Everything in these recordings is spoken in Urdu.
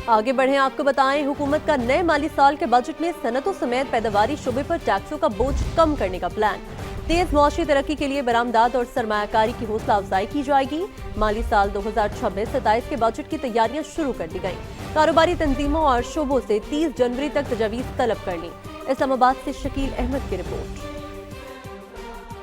آگے بڑھیں، آپ کو بتائیں حکومت کا نئے مالی سال کے بجٹ میں صنعتوں سمیت پیداواری شعبے پر ٹیکسوں کا بوجھ کم کرنے کا پلان۔ تیز معاشی ترقی کے لیے برآمدات اور سرمایہ کاری کی حوصلہ افزائی کی جائے گی۔ مالی سال 2026-27 کے بجٹ کی تیاریاں شروع کر دی گئیں۔ کاروباری تنظیموں اور شعبوں سے 30 جنوری تک تجاویز طلب کر لیں۔ اسلام آباد سے شکیل احمد کی رپورٹ۔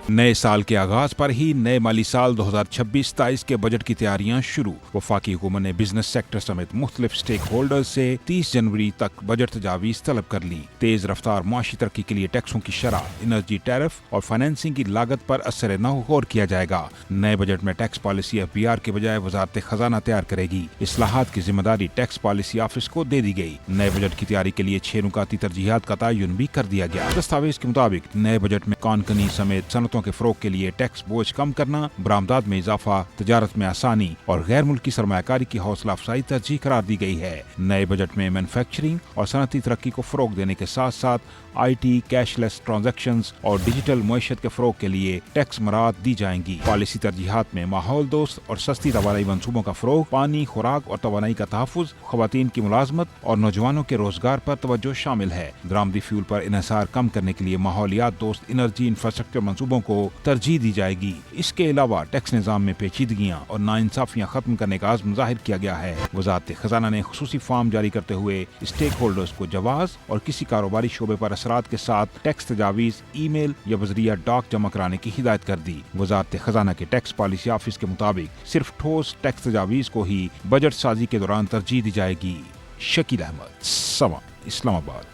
نئے سال کے آغاز پر ہی نئے مالی سال 2026-27 کے بجٹ کی تیاریاں شروع۔ وفاقی حکومت نے بزنس سیکٹر سمیت مختلف سٹیک ہولڈرز سے 30 جنوری تک بجٹ تجاویز طلب کر لی۔ تیز رفتار معاشی ترقی کے لیے ٹیکسوں کی شرح، انرجی ٹیرف اور فائنینسنگ کی لاگت پر اثر نو غور کیا جائے گا۔ نئے بجٹ میں ٹیکس پالیسی FBR کے بجائے وزارت خزانہ تیار کرے گی۔ اصلاحات کی ذمہ داری ٹیکس پالیسی آفس کو دے دی گئی۔ نئے بجٹ کی تیاری کے لیے 6 نکاتی ترجیحات کا تعین بھی کر دیا گیا۔ دستاویز کے مطابق نئے بجٹ میں کان کنی سمیت صنعتوں کے فروغ کے لیے ٹیکس بوجھ کم کرنا، برآمدات میں اضافہ، تجارت میں آسانی اور غیر ملکی سرمایہ کاری کی حوصلہ افزائی ترجیح قرار دی گئی ہے۔ نئے بجٹ میں مینوفیکچرنگ اور صنعتی ترقی کو فروغ دینے کے ساتھ ساتھ IT، کیش لیس ٹرانزیکشنز اور ڈیجیٹل معیشت کے فروغ کے لیے ٹیکس مراعات دی جائیں گی۔ پالیسی ترجیحات میں ماحول دوست اور سستی توانائی منصوبوں کا فروغ، پانی، خوراک اور توانائی کا تحفظ، خواتین کی ملازمت اور نوجوانوں کے روزگار پر توجہ شامل ہے۔ درآمدی فیول پر انحصار کم کرنے کے لیے ماحولیات دوست انرجی انفراسٹرکچر منصوبوں کو ترجیح دی جائے گی۔ اس کے علاوہ ٹیکس نظام میں پیچیدگیاں اور ناانصافیاں ختم کرنے کا عزم ظاہر کیا گیا ہے۔ وزارت خزانہ نے خصوصی فارم جاری کرتے ہوئے اسٹیک ہولڈرز کو جواز اور کسی کاروباری شعبے پر اثرات کے ساتھ ٹیکس تجاویز ای میل یا بذریعہ ڈاک جمع کرانے کی ہدایت کر دی۔ وزارت خزانہ کے ٹیکس پالیسی آفس کے مطابق صرف ٹھوس ٹیکس تجاویز کو ہی بجٹ سازی کے دوران ترجیح دی جائے گی۔ شکیل احمد، سما، اسلام آباد۔